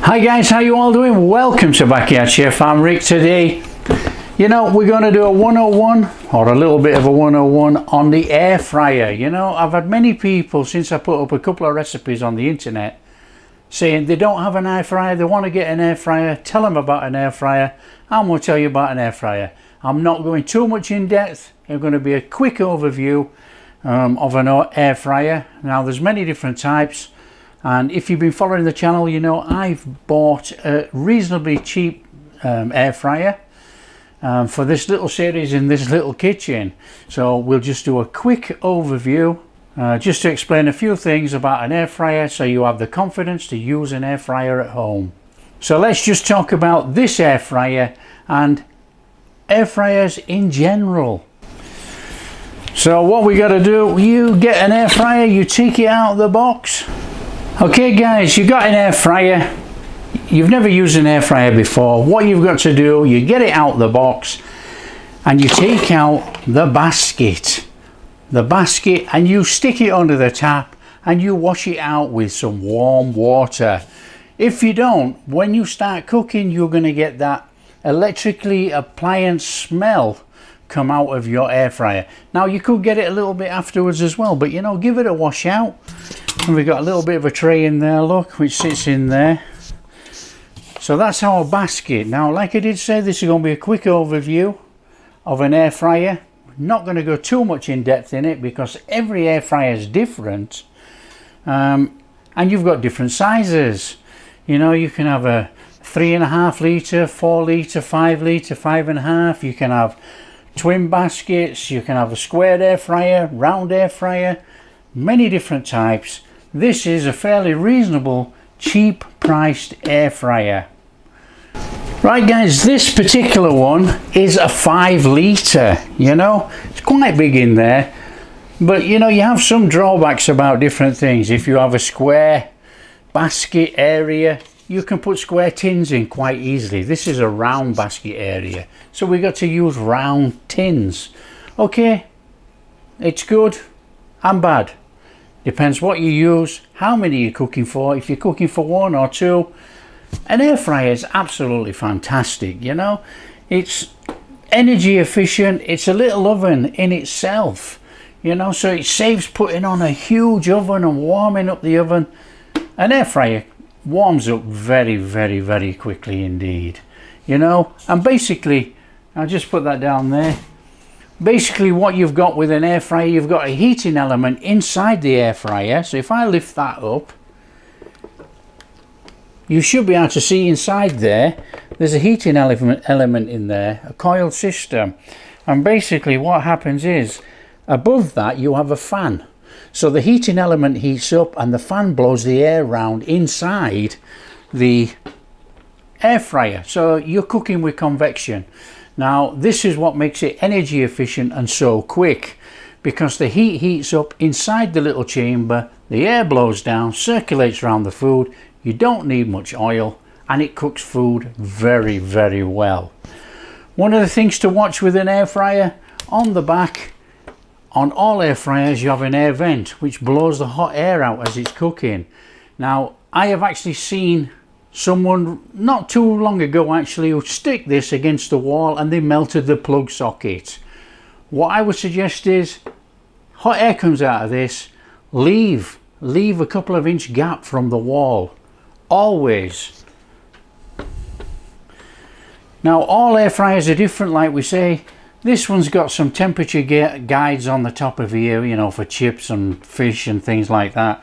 Hi guys, how you all doing? Welcome to Backyard Chef. I'm Rick today. You know, we're going to do a 101 or a little bit of a 101 on the air fryer. You know, I've had many people since I put up a couple of recipes on the internet saying they don't have an air fryer, they want to get an air fryer. Tell them about an air fryer. I'm going to tell you about an air fryer. I'm not going too much in depth. I'm going to be a quick overview of an air fryer. Now there's many different types. And if you've been following the channel, you know I've bought a reasonably cheap air fryer for this little series in this little kitchen. So we'll just do a quick overview just to explain a few things about an air fryer so you have the confidence to use an air fryer at home. So let's just talk about this air fryer and air fryers in general. So what we got to do, you get an air fryer, you take it out of the box. Okay guys, you got an air fryer, you've never used an air fryer before. What you've got to do, you get it out the box and you take out the basket and you stick it under the tap and you wash it out with some warm water. If you don't, when you start cooking, you're going to get that electrically appliance smell come out of your air fryer. Now you could get it a little bit afterwards as well, but you know, give it a wash out. And we've got a little bit of a tray in there, look, which sits in there. So that's our basket. Now, like I did say, this is going to be a quick overview of an air fryer. Not going to go too much in depth in it because every air fryer is different. And you've got different sizes. You know, you can have a 3.5 litre, 4 litre, 5 litre, 5.5. You can have twin baskets. You can have a square air fryer, round air fryer, many different types. This is a fairly reasonable, cheap priced air fryer. Right guys, this particular one is a 5 litre, you know, it's quite big in there, but you know, you have some drawbacks about different things. If you have a square basket area, you can put square tins in quite easily. This is a round basket area, so we got to use round tins. Okay, it's good and bad. Depends what you use, how many you're cooking for. If you're cooking for 1 or 2, an air fryer is absolutely fantastic, you know. It's energy efficient, it's a little oven in itself, you know, so it saves putting on a huge oven and warming up the oven. An air fryer warms up very, very, very quickly indeed, you know. And basically, I'll just put that down there. Basically what you've got with an air fryer, you've got a heating element inside the air fryer. So if I lift that up, you should be able to see inside there, there's a heating element in there, a coiled system. And basically what happens is, above that you have a fan. So the heating element heats up and the fan blows the air around inside the air fryer. So you're cooking with convection. Now this is what makes it energy efficient and so quick, because the heat heats up inside the little chamber, the air blows down, circulates around the food, you don't need much oil, and it cooks food very, very well. One of the things to watch with an air fryer, on the back, on all air fryers you have an air vent which blows the hot air out as it's cooking. Now I have actually seen someone not too long ago actually who stick this against the wall and they melted the plug socket. What I would suggest is, hot air comes out of this, leave a couple of inch gap from the wall, always. Now all air fryers are different, like we say. This one's got some temperature guides on the top of here, you know, for chips and fish and things like that,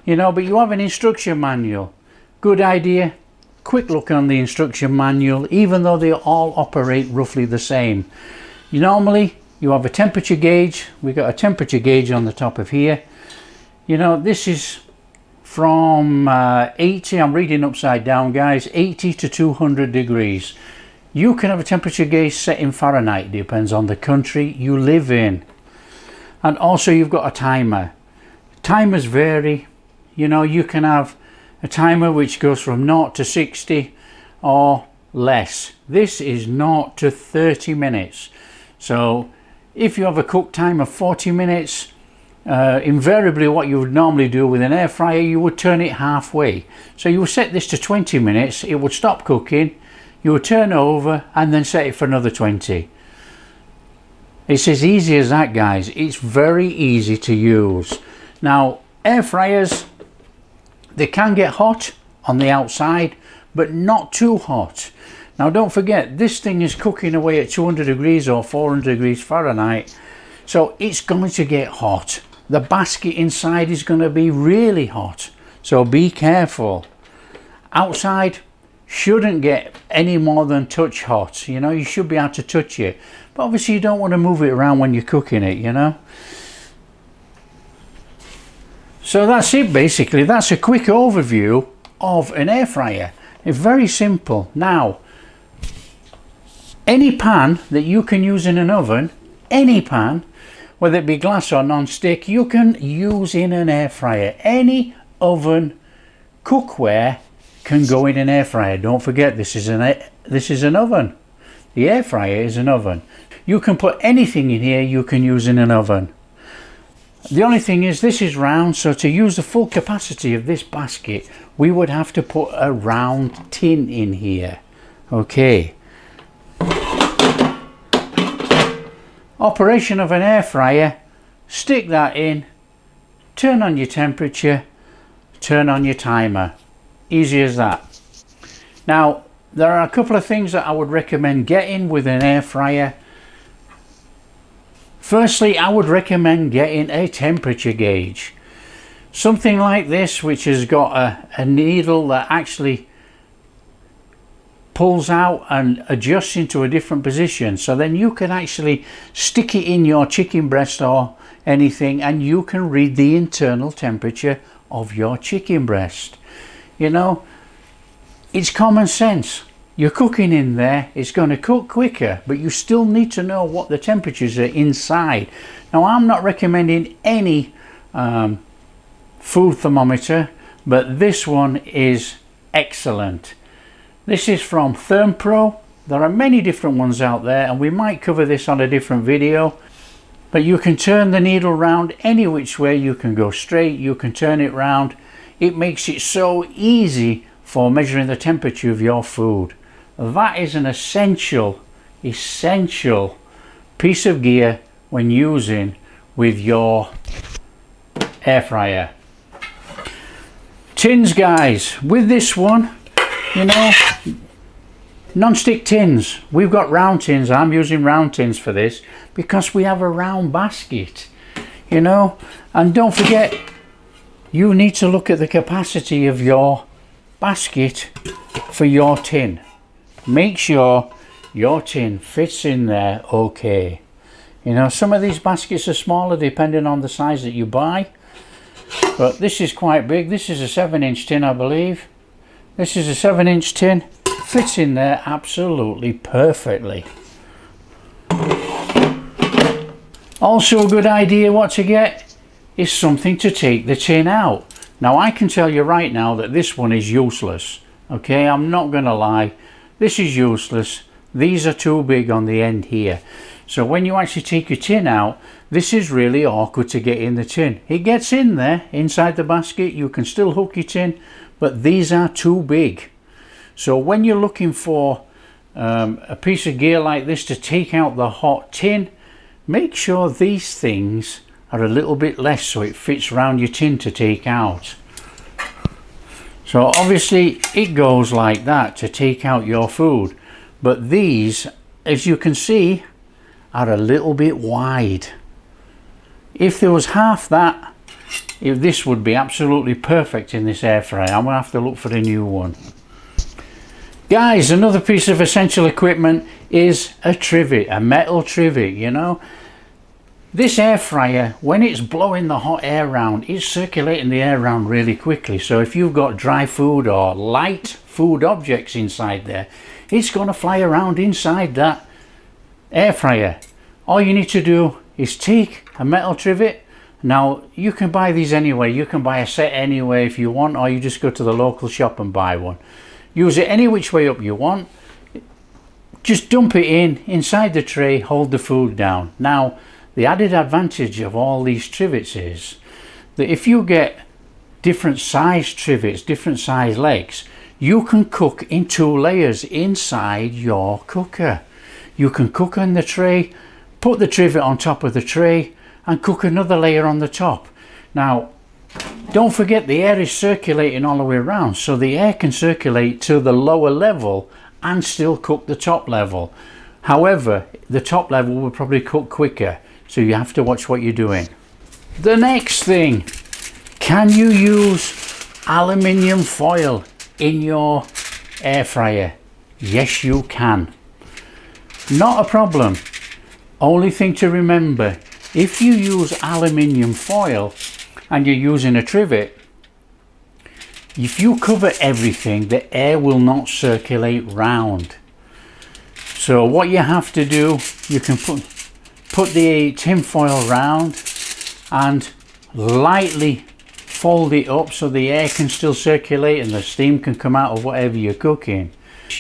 you know, but you have an instruction manual. Good idea, quick look on the instruction manual, even though they all operate roughly the same. Normally you have a temperature gauge. We've got a temperature gauge on the top of here. You know, this is from 80, I'm reading upside down guys, 80 to 200 degrees. You can have a temperature gauge set in Fahrenheit, depends on the country you live in. And also you've got a timer. Timers vary, you know, you can have a timer which goes from 0 to 60 or less. This is 0 to 30 minutes. So if you have a cook time of 40 minutes, invariably what you would normally do with an air fryer, you would turn it halfway. So you would set this to 20 minutes, it would stop cooking, you would turn over and then set it for another 20. It's as easy as that, guys. It's very easy to use. Now, air fryers, they can get hot on the outside, but not too hot. Now don't forget, this thing is cooking away at 200 degrees or 400 degrees Fahrenheit, so it's going to get hot. The basket inside is going to be really hot, so be careful. Outside shouldn't get any more than touch hot, you know, you should be able to touch it, but obviously you don't want to move it around when you're cooking it, you know. So that's it basically. That's a quick overview of an air fryer. It's very simple. Now, any pan that you can use in an oven, any pan, whether it be glass or non-stick, you can use in an air fryer. Any oven, cookware can go in an air fryer. Don't forget, this is an oven. The air fryer is an oven. You can put anything in here you can use in an oven. The only thing is, this is round, so to use the full capacity of this basket, we would have to put a round tin in here. Okay. Operation of an air fryer: stick that in, turn on your temperature, turn on your timer. Easy as that. Now, there are a couple of things that I would recommend getting with an air fryer. Firstly, I would recommend getting a temperature gauge. Something like this, which has got a needle that actually pulls out and adjusts into a different position. So then you can actually stick it in your chicken breast or anything and you can read the internal temperature of your chicken breast. You know, it's common sense. You're cooking in there, it's going to cook quicker, but you still need to know what the temperatures are inside. Now, I'm not recommending any food thermometer, but this one is excellent. This is from ThermPro. There are many different ones out there, and we might cover this on a different video, but you can turn the needle round any which way. You can go straight, you can turn it round. It makes it so easy for measuring the temperature of your food. That is an essential piece of gear when using with your air fryer. Tins, guys, with this one, you know, non-stick tins. We've got round tins. I'm using round tins for this because we have a round basket, you know. And don't forget, you need to look at the capacity of your basket for your tin. Make sure your tin fits in there okay. You know, some of these baskets are smaller depending on the size that you buy, but this is quite big. This is a 7-inch tin, I believe. This is a 7-inch tin. Fits in there absolutely perfectly. Also, a good idea what to get is something to take the tin out. Now, I can tell you right now that this one is useless. Okay, I'm not gonna lie. This is useless. These are too big on the end here. So when you actually take your tin out, this is really awkward to get in the tin. It gets in there inside the basket. You can still hook your tin, but these are too big. So when you're looking for a piece of gear like this to take out the hot tin, make sure these things are a little bit less so it fits around your tin to take out. So obviously it goes like that to take out your food, but these, as you can see, are a little bit wide. If there was half that, this would be absolutely perfect in this air fryer. I'm gonna have to look for a new one. Guys, another piece of essential equipment is a trivet, a metal trivet, you know. This air fryer, when it's blowing the hot air around, it's circulating the air around really quickly. So if you've got dry food or light food objects inside there, it's going to fly around inside that air fryer. All you need to do is take a metal trivet. Now, you can buy these anyway. You can buy a set anyway if you want, or you just go to the local shop and buy one. Use it any which way up you want. Just dump it inside the tray, hold the food down. Now, the added advantage of all these trivets is that if you get different size trivets, different size legs, you can cook in 2 layers inside your cooker. You can cook on the tray, put the trivet on top of the tray, and cook another layer on the top. Now, don't forget the air is circulating all the way around, so the air can circulate to the lower level and still cook the top level. However, the top level will probably cook quicker, so you have to watch what you're doing. The next thing, can you use aluminium foil in your air fryer? Yes, you can. Not a problem. Only thing to remember, if you use aluminium foil and you're using a trivet, if you cover everything, the air will not circulate round. So what you have to do, you can put the tin foil round and lightly fold it up so the air can still circulate and the steam can come out of whatever you're cooking.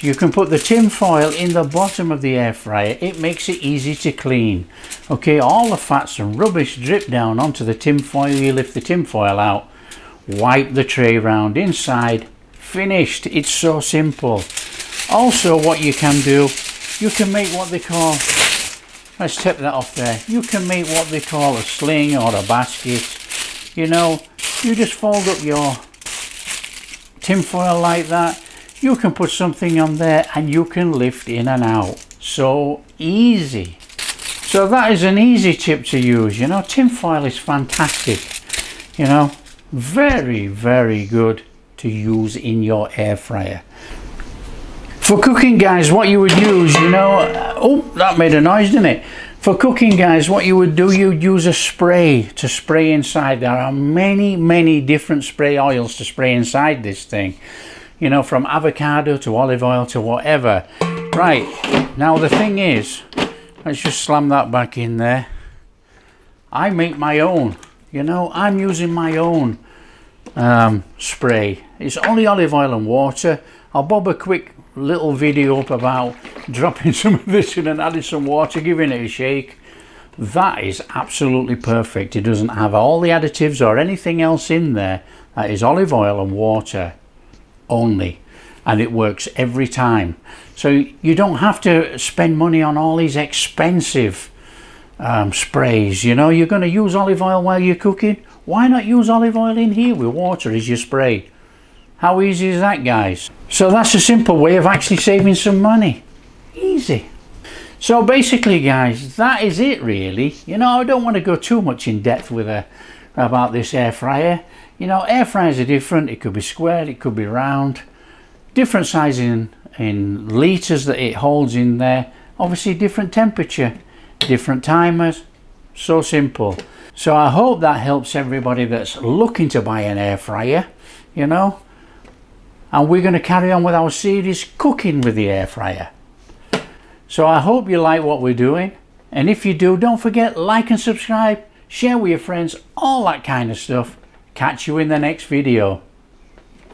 You can put the tin foil in the bottom of the air fryer. It makes it easy to clean. Okay, all the fats and rubbish drip down onto the tin foil. You lift the tin foil out, wipe the tray round inside, finished. It's so simple. Also, what you can do, you can make what they call, let's tip that off there, you can make what they call a sling or a basket. You know, you just fold up your tin foil like that. You can put something on there and you can lift in and out. So easy. So that is an easy tip to use. You know, tin foil is fantastic. You know, very, very good to use in your air fryer. For cooking, guys, what you would use, you know, oh, that made a noise, didn't it? For cooking, guys, what you would do, you'd use a spray to spray inside. There are many, many different spray oils to spray inside this thing. You know, from avocado to olive oil to whatever. Right, now the thing is, let's just slam that back in there. I make my own. You know, I'm using my own spray. It's only olive oil and water. I'll bob a quick little video up about dropping some of this in and adding some water, giving it a shake. That is absolutely perfect. It doesn't have all the additives or anything else in there. That is olive oil and water only, and it works every time. So you don't have to spend money on all these expensive sprays. You know, you're going to use olive oil while you're cooking. Why not use olive oil in here with water as your spray? How easy is that, guys? So that's a simple way of actually saving some money. Easy. So basically, guys, that is it really. You know, I don't want to go too much in depth with about this air fryer. You know, air fryers are different. It could be square, it could be round, different size in litres that it holds in there. Obviously different temperature, different timers. So simple. So I hope that helps everybody that's looking to buy an air fryer, you know. And we're going to carry on with our series cooking with the air fryer. So I hope you like what we're doing, and if you do, don't forget, like and subscribe, share with your friends, all that kind of stuff. Catch you in the next video.